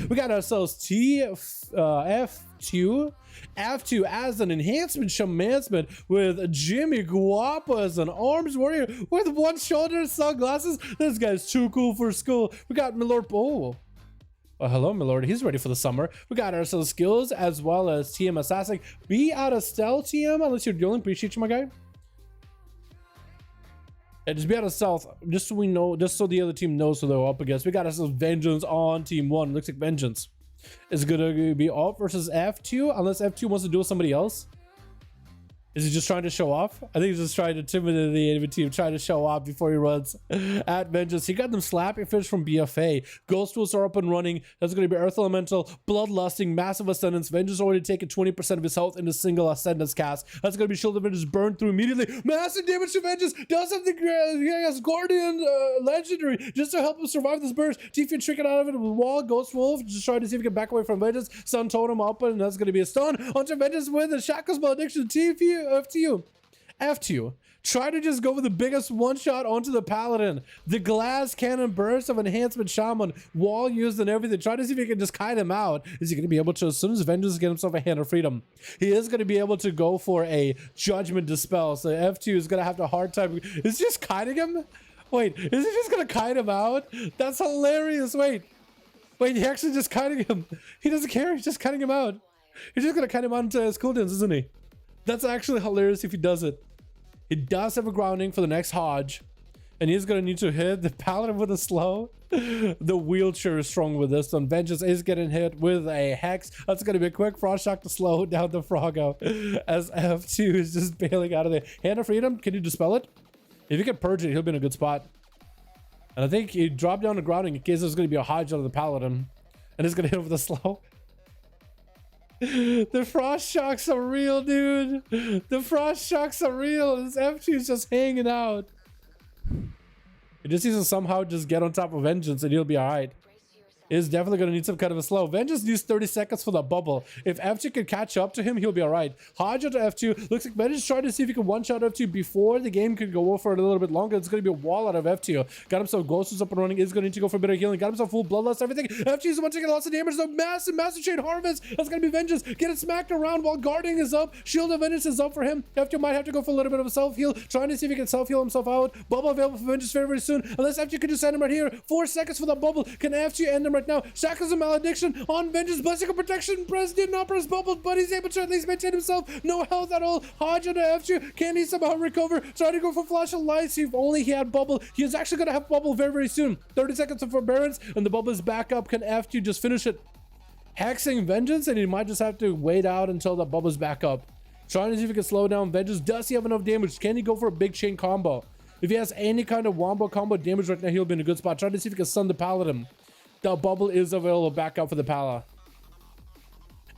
We got ourselves F2. F2 as an enhancement shamansman with Jimmy Guapa as an arms warrior with one shoulder and sunglasses. This guy's too cool for school. We got Milord. Oh, hello, Milord. He's ready for the summer. We got ourselves skills as well as TM Assassin. Be out of stealth, TM, unless you're dueling. Appreciate you, my guy. And just be out of stealth, just so we know, just so the other team knows who they're up against. We got ourselves Vengeance on team 1. Looks like Vengeance is gonna be off versus F2, unless F2 wants to duel somebody else. Is he just trying to show off? I think he's just trying to intimidate the enemy team, trying to show off before he runs at Vengeance. He got them slapping fish from BFA. Ghost tools are up and running. That's going to be Earth Elemental, Bloodlusting, Massive Ascendance. Vengeance already taken 20% of his health in a single Ascendance cast. That's going to be Shield of Vengeance burned through immediately. Massive damage to Vengeance. Does have the Guardian Legendary just to help him survive this burst. Tifa tricking out of it with Wall. Ghost Wolf just trying to see if he can back away from Vengeance. Sun Totem up, and that's going to be a stun onto Vengeance with the Shackles Malediction. F2. Try to just go with the biggest one shot onto the Paladin. The glass cannon burst of Enhancement Shaman. Wall used and everything. Try to see if he can just kite him out. Is he going to be able to, as soon as Vengeance gets himself a Hand of Freedom, he is going to be able to go for a Judgment Dispel. So F2 is going to have a hard time. Is he just kiting him? Wait, is he just going to kite him out? That's hilarious. Wait, he actually just kiting him. He doesn't care. He's just kiting him out. He's just going to kite him out into his cooldowns, isn't he? That's actually hilarious if he does it. He does have a grounding for the next Hodge, and he's going to need to hit the Paladin with a slow. The wheelchair is strong with this one. Vengeance is getting hit with a Hex. That's going to be a quick Frost Shock to slow down the Froggo as F2 is just bailing out of there. Hand of Freedom, can you dispel it? If you can purge it, he'll be in a good spot. And I think he dropped down the grounding in case there's going to be a Hodge out of the Paladin, and he's going to hit with a slow. The Frost Shocks are real, dude. The Frost Shocks are real. This F2 is just hanging out. He just needs to somehow just get on top of Vengeance and he'll be alright. Is definitely going to need some kind of a slow. Vengeance needs 30 seconds for the bubble. If F2 can catch up to him, he'll be alright. Hodge onto F2. Looks like Vengeance trying to see if he can one-shot F2 before the game could go for it a little bit longer. It's going to be a wall out of F2. Got himself Ghosts up and running. Is going to need to go for a bit of healing. Got himself full Bloodlust, everything. F2 is the one taking lots of damage. The massive Chain Harvest. That's going to be Vengeance. Get it smacked around while guarding is up. Shield of Vengeance is up for him. F2 might have to go for a little bit of a self-heal. Trying to see if he can self-heal himself out. Bubble available for Vengeance very, very soon. Unless F2 can just end him right here. 4 seconds for the bubble. Can F2 end him right now? Shackles of Malediction on Vengeance. Blessing of Protection. Press did not press bubble, but he's able to at least maintain himself. No health at all. Hodge onto F2. Can he somehow recover? Trying to go for Flash of Lights. If only he had bubble. He is actually going to have bubble very, very soon. 30 seconds of forbearance, and the bubble is back up. Can F2 just finish it? Hexing Vengeance, and he might just have to wait out until the bubble's back up. Trying to see if he can slow down Vengeance. Does he have enough damage? Can he go for a big chain combo? If he has any kind of wombo combo damage right now, he'll be in a good spot. Trying to see if he can stun the Paladin. The bubble is available back up for the Pala.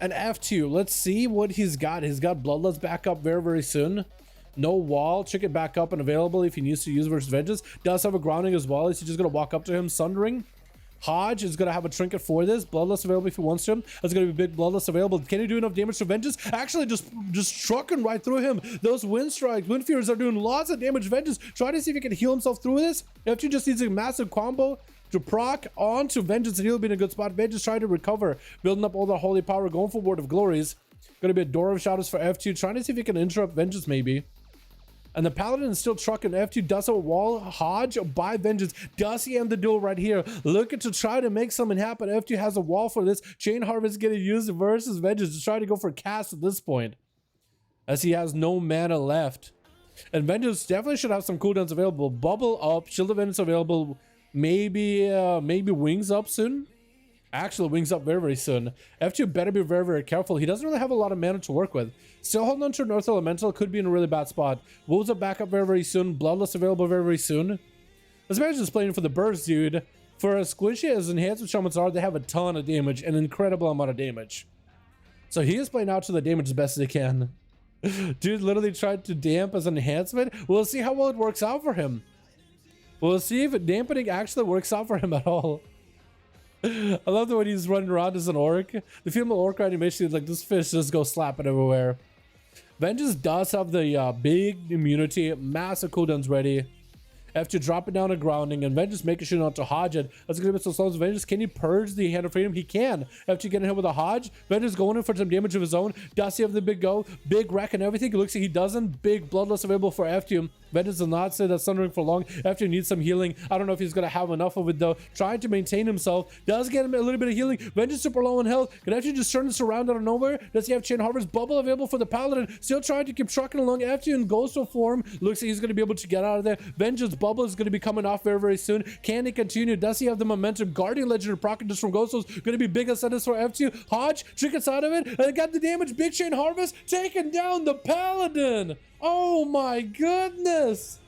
And F2, let's see what he's got. He's got Bloodlust back up very, very soon. No wall. Check it back up and available if he needs to use versus Vengeance. Does have a grounding as well. Is he just going to walk up to him? Sundering. Hodge is going to have a trinket for this. Bloodlust available if he wants to. There's going to be big Bloodlust available. Can he do enough damage to Vengeance? Actually, just trucking right through him. Those Wind Strikes, Wind Furies are doing lots of damage. Vengeance, try to see if he can heal himself through this. F2 just needs a massive combo to proc onto Vengeance, and he'll be in a good spot. Vengeance trying to recover, building up all the holy power, going for Word of Glories. Going to be a Door of Shadows for F2, trying to see if he can interrupt Vengeance maybe. And the Paladin is still trucking. F2 does a wall. Hodge by Vengeance. Does he end the duel right here? Looking to try to make something happen. F2 has a wall for this. Chain Harvest getting used versus Vengeance to try to go for cast at this point, as he has no mana left. And Vengeance definitely should have some cooldowns available. Bubble up. Shield of Vengeance available. Maybe Wings up soon. Actually, Wings up very, very soon. F2 better be very, very careful. He doesn't really have a lot of mana to work with. Still holding on to North Elemental. Could be in a really bad spot. Wolves up back up very, very soon. Bloodlust available very, very soon. Let's imagine just playing for the burst, dude. For as squishy as Enhancement Shamans are, they have a ton of damage. An incredible amount of damage. So he is playing out to the damage as best as he can. Dude literally tried to damp as an enhancement. We'll see how well it works out for him. We'll see if dampening actually works out for him at all. I love the way he's running around as an orc. The female orc animation is like this fish just goes slapping everywhere. Vengeance does have the big immunity, massive cooldowns ready. After dropping down a grounding and Vengeance making sure not to hodge it. That's gonna be so slow as Vengeance. Can he purge the Hand of Freedom? He can. After getting hit with a hodge, Vengeance going in for some damage of his own. Does he have the big go? Big wreck and everything. It looks like he doesn't. Big Bloodlust available for FT. Vengeance does not say that Sundering for long. FT needs some healing. I don't know if he's gonna have enough of it though. Trying to maintain himself. Does get him a little bit of healing. Vengeance super low on health. Can FT just turn this around out of nowhere? Does he have Chain Harvest bubble available for the Paladin? Still trying to keep trucking along. FT in Ghostful form. Looks like he's gonna be able to get out of there. Vengeance bubble is gonna be coming off very, very soon. Can he continue? Does he have the momentum? Guardian Legend proccing just from Ghostful is gonna be big ascendance for FT. Hodge trinkets out of it. And got the damage. Big Chain Harvest taking down the Paladin. Oh my goodness.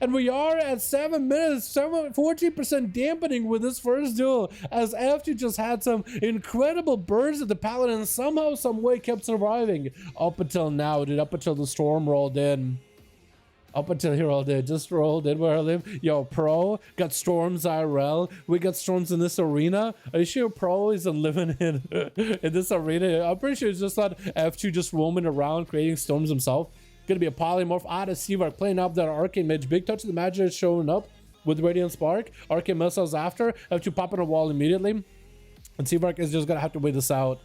And we are at 7 minutes, 14% dampening with this first duel, as FT just had some incredible bursts at the Paladin, somehow, some way kept surviving. Up until now, dude, up until the storm rolled in. Up until he rolled in, just rolled in where I live. Yo, Pro got storms IRL. We got storms in this arena. Are you sure Pro isn't living in this arena? I'm pretty sure it's just not F2 just roaming around creating storms himself. Gonna be a polymorph out of Seavark playing up that Arcane Mage. Big touch of the Magic is showing up with Radiant Spark. Arcane missiles after. F2 popping a wall immediately. And Seavark is just gonna have to wait this out.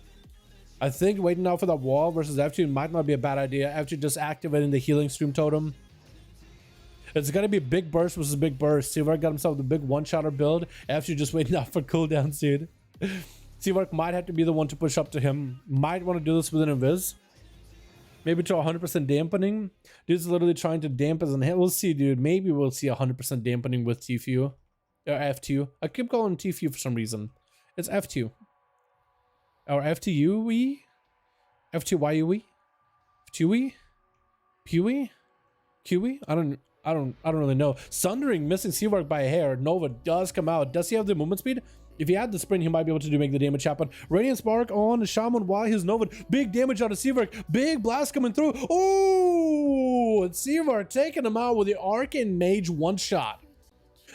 I think waiting out for that wall versus F2 might not be a bad idea. F2 just activating the healing stream totem. It's gonna be big burst versus big burst. Seavark got himself the big one-shotter build. F2 just waiting out for cooldowns, dude. Seavark might have to be the one to push up to him. Might want to do this with an invis. Maybe to 100% dampening. Dude's literally trying to dampen and hit. We'll see, dude. Maybe we'll see 100% dampening with Tfu. Or F2. I keep calling him Tfu for some reason. It's F2. Or FTUE? F2YUE? F2E? Pewee? QE? I don't really know. Sundering missing Seavark by a hair. Nova does come out. Does he have the movement speed? If he had the sprint, he might be able to make the damage happen. Radiant Spark on Shaman while he's Nova. Big damage out of Seavark. Big blast coming through. Ooh! And Seavark taking him out with the Arcane Mage one-shot.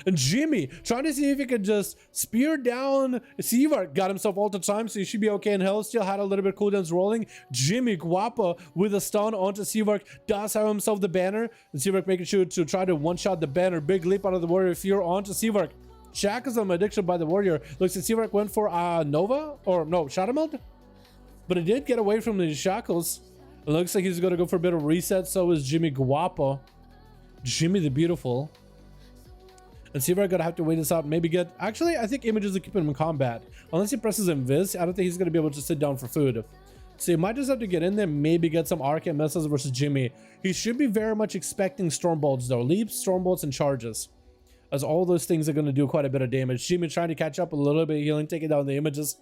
And Jimmy trying to see if he could just spear down Seavark. Got himself all the time, so he should be okay in hell. Still had a little bit of cooldowns rolling. Jimmy Guapa with a stun onto Seavark. Does have himself the banner. And Seavark making sure to try to one-shot the banner. Big leap out of the Warrior Fear onto Seavark. Shackles on addiction by the Warrior. Looks like Seavark went for Nova? Or no, Shadow Meld? But it did get away from the shackles. It looks like he's going to go for a bit of reset. So is Jimmy Guapa. Jimmy the Beautiful. And Seavark gonna have to wait this out. Maybe get... Actually, I think Images will keep him in combat. Unless he presses Invis, I don't think he's going to be able to sit down for food. So he might just have to get in there, maybe get some Arcane missiles versus Jimmy. He should be very much expecting Storm Bolts though. Leaps, Storm Bolts, and charges. As all those things are going to do quite a bit of damage. Jimmy trying to catch up a little bit of healing, taking down the Images.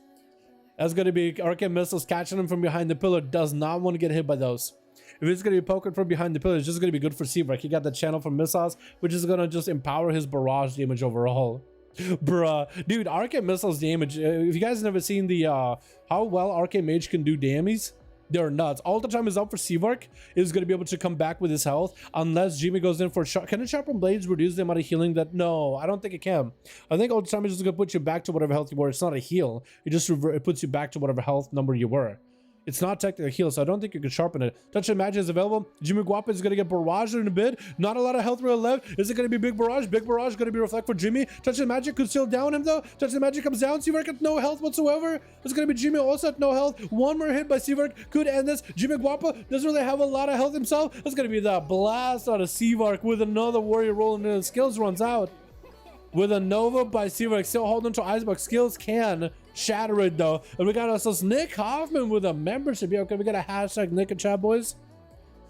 That's going to be Arcane missiles catching him from behind the pillar. Does not want to get hit by those. If he's going to be poking from behind the pillar, it's just going to be good for Seavark. He got the channel from missiles, which is going to just empower his barrage damage overall. Bruh. Dude, Arcane missiles damage. If you guys never seen the how well Arcane Mage can do damage, they're nuts. All the time is up for Seavark. Is going to be able to come back with his health unless Jimmy goes in for can a sharpen blades reduce the amount of healing that? No, I don't think it can. I think all the time is just going to put you back to whatever health you were. It's not a heal. It puts you back to whatever health number you were. It's not technically a heal, so I don't think you can sharpen it. Touch and Magic is available. Jimmy Guapa is going to get barraged in a bit. Not a lot of health real left. Is it going to be big barrage? Big barrage going to be reflect for Jimmy. Touch and Magic could still down him though. Touch and Magic comes down. Seavark at no health whatsoever. It's going to be Jimmy also at no health. One more hit by Seavark could end this. Jimmy Guapa doesn't really have a lot of health himself. It's going to be the blast out of Seavark with another Warrior rolling in. Skills runs out. With a Nova by Seavark, still holding to Icebox. Skills can shatter it though. And we got ourselves Nick Hoffman with a membership. Yeah, okay, we got a hashtag Nick and chat, boys.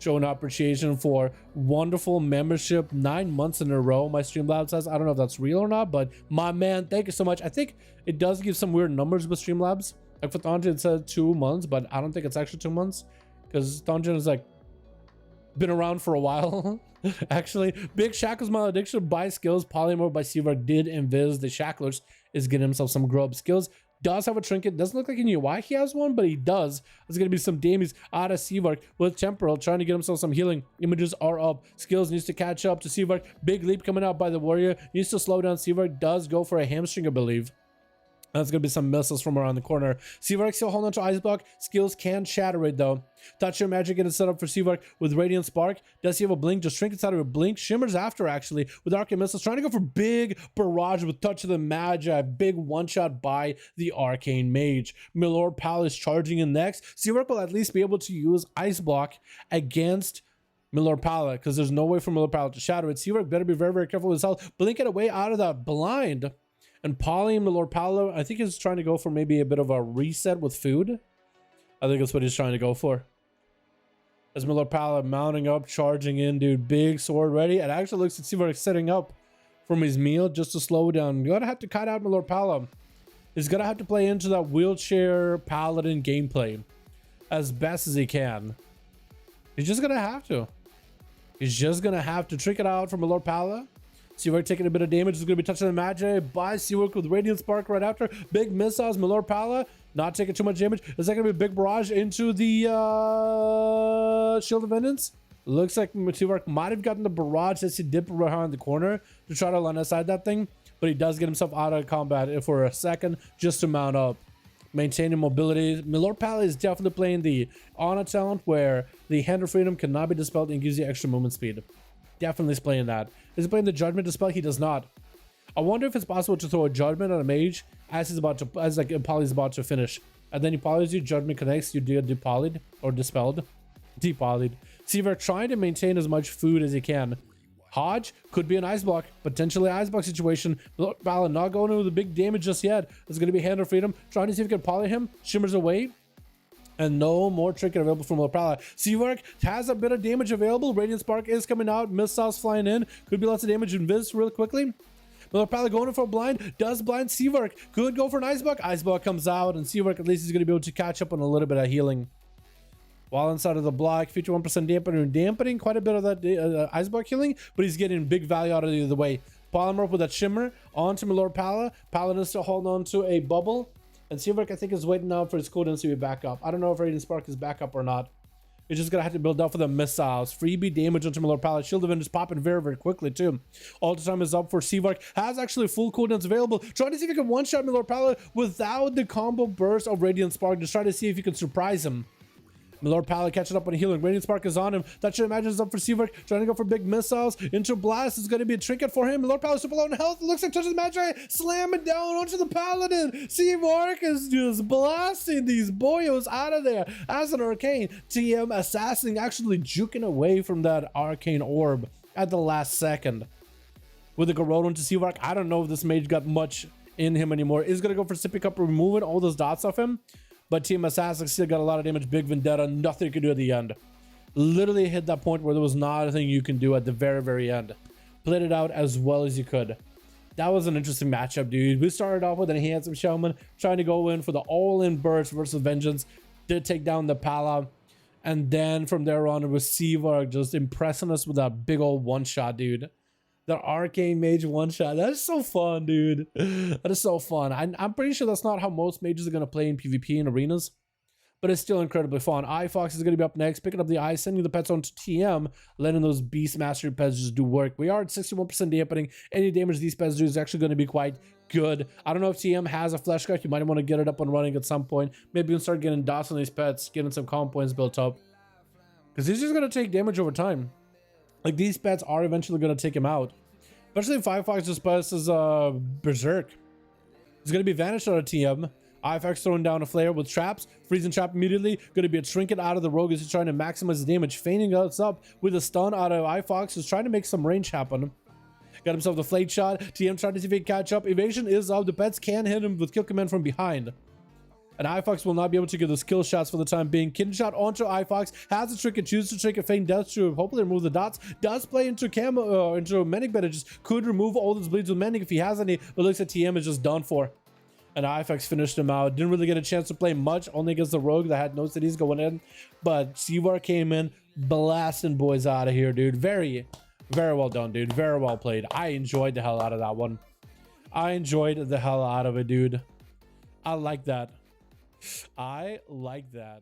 Showing appreciation for wonderful membership 9 months in a row. My Streamlabs says, I don't know if that's real or not, but my man, thank you so much. I think it does give some weird numbers with Streamlabs. Like for Thonjin, it said 2 months, but I don't think it's actually 2 months because Thonjin is like been around for a while. Actually, big Shackles Malediction by skills. Polymorph by Seavark did invis. The Shacklers is getting himself some grub. Skills does have a trinket. Doesn't look like in UI he has one, but he does. There's going to be some damage out of Seavark with Temporal, trying to get himself some healing. Images are up. Skills needs to catch up to Seavark. Big leap coming out by the Warrior. Needs to slow down. Seavark does go for a hamstring, I believe. That's going to be some missiles from around the corner. Seavark still holding on to Ice Block. Skills can shatter it though. Touch your magic getting set up for Seavark with Radiant Spark. Does he have a blink? Just trinkets out of a blink. Shimmers after actually with Arcane Missiles. Trying to go for big barrage with Touch of the Magi. Big one-shot by the Arcane Mage. Milord Palace charging in next. Seavark will at least be able to use Ice Block against Milord Pala, because there's no way for Milord Pala to shatter it. Seavark better be very, very careful with his health. Blink it away out of that blind. And Polly and Milord Pala, I think he's trying to go for maybe a bit of a reset with food. I think that's what he's trying to go for. As Milord Pala mounting up, charging in, dude. Big sword ready. It actually looks like Seavark setting up from his meal just to slow down. You're going to have to cut out Milord Pala. He's going to have to play into that wheelchair paladin gameplay as best as he can. He's just going to have to. He's just going to have to trick it out from Milord Pala. Seavark taking a bit of damage. Is going to be touching the Magi by Seavark with Radiant Spark right after. Big missiles. Milord Pala not taking too much damage. Is that going to be a big barrage into the Shield of Vengeance? Looks like Seavark might have gotten the barrage as he dipped behind the corner to try to line aside that thing. But he does get himself out of combat for a second just to mount up. Maintaining mobility. Milord Pala is definitely playing the Honor talent where the Hand of Freedom cannot be dispelled and gives you extra movement speed. Definitely is playing that. Is he playing the Judgment dispel? He does not. I wonder if it's possible to throw a Judgment on a Mage as like Poly's about to finish. And then he polys you, Judgment connects, you get depolyed or dispelled. Depolyed. Seavark trying to maintain as much food as he can. Hodge could be an Ice Block, potentially Ice Block situation. Pala not going into the big damage just yet. It's going to be Hand of Freedom. Trying to see if he can poly him. Shimmers away. And no more trinket available from Milord Pala. Seavark has a bit of damage available. Radiant Spark is coming out. Missiles flying in. Could be lots of damage in Viz real quickly. Milord Pala going in for a blind. Does blind Seavark. Could go for an Ice Block. Ice Block comes out. And Seavark at least is going to be able to catch up on a little bit of healing. While inside of the block, feature 1% dampening quite a bit of that Ice Block healing. But he's getting big value out of the other way. Polymer up with that Shimmer onto Milord Pala. Paladin still holding on to a bubble. And Seavark, I think, is waiting out for his cooldowns to be back up. I don't know if Radiant Spark is back up or not. He's just going to have to build up for the missiles. Freebie damage onto Milord Pala. Shield of Vengeance popping very, very quickly, too. Ultra time is up for Seavark. Has actually full cooldowns available. Trying to see if he can one-shot Milord Pala without the combo burst of Radiant Spark. Just try to see if you can surprise him. Milord Pala catching up on healing. Radiant Spark is on him. That should imagine is up for Seavark. Trying to go for big missiles. Into Blast is going to be a trinket for him. Milord Pala super low in health. Looks like touches the Magi. Slam it down onto the Paladin. Seavark is just blasting these boyos out of there. As an Arcane, TM Assassin actually juking away from that Arcane Orb at the last second. With the Garrote onto Seavark, I don't know if this Mage got much in him anymore. Is going to go for Sippy Cup, removing all those dots off him. But Team Assassin still got a lot of damage. Big Vendetta, nothing you can do at the end. Literally hit that point where there was nothing you can do at the very, very end. Played it out as well as you could. That was an interesting matchup, dude. We started off with an handsome Showman trying to go in for the all-in burst versus Vengeance. Did take down the Pala. And then from there on, it was Seavark just impressing us with that big old one-shot, dude. The Arcane Mage one-shot. That is so fun, dude. That is so fun. I'm pretty sure that's not how most mages are going to play in PvP and arenas. But it's still incredibly fun. iFox is going to be up next. Picking up the eye, sending the pets on to TM. Letting those Beast Mastery pets just do work. We are at 61% dampening. Any damage these pets do is actually going to be quite good. I don't know if TM has a flesh cut. You might want to get it up and running at some point. Maybe you can start getting dots on these pets. Getting some calm points built up. Because he's just going to take damage over time. Like, these pets are eventually going to take him out. Especially if iFox just passes Berserk. It's going to be vanished out of TM. iFox throwing down a flare with traps. Freezing trap immediately. Going to be a trinket out of the rogue as he's trying to maximize the damage. Feigning us up with a stun out of iFox. Who's trying to make some range happen. Got himself the flake shot. TM trying to see if he can catch up. Evasion is up. The pets can hit him with kill command from behind. And iFox will not be able to give those kill shots for the time being. Kitten shot onto iFox. Has a trinket. Chooses to trinket. Feign death to hopefully remove the dots. Does play into into Manic bandages. Could remove all those bleeds with Manic if he has any. But looks like TM is just done for. And iFox finished him out. Didn't really get a chance to play much. Only against the rogue that had no cities going in. But Seavark came in. Blasting boys out of here, dude. Very, very well done, dude. Very well played. I enjoyed the hell out of that one. I enjoyed the hell out of it, dude. I like that. I like that.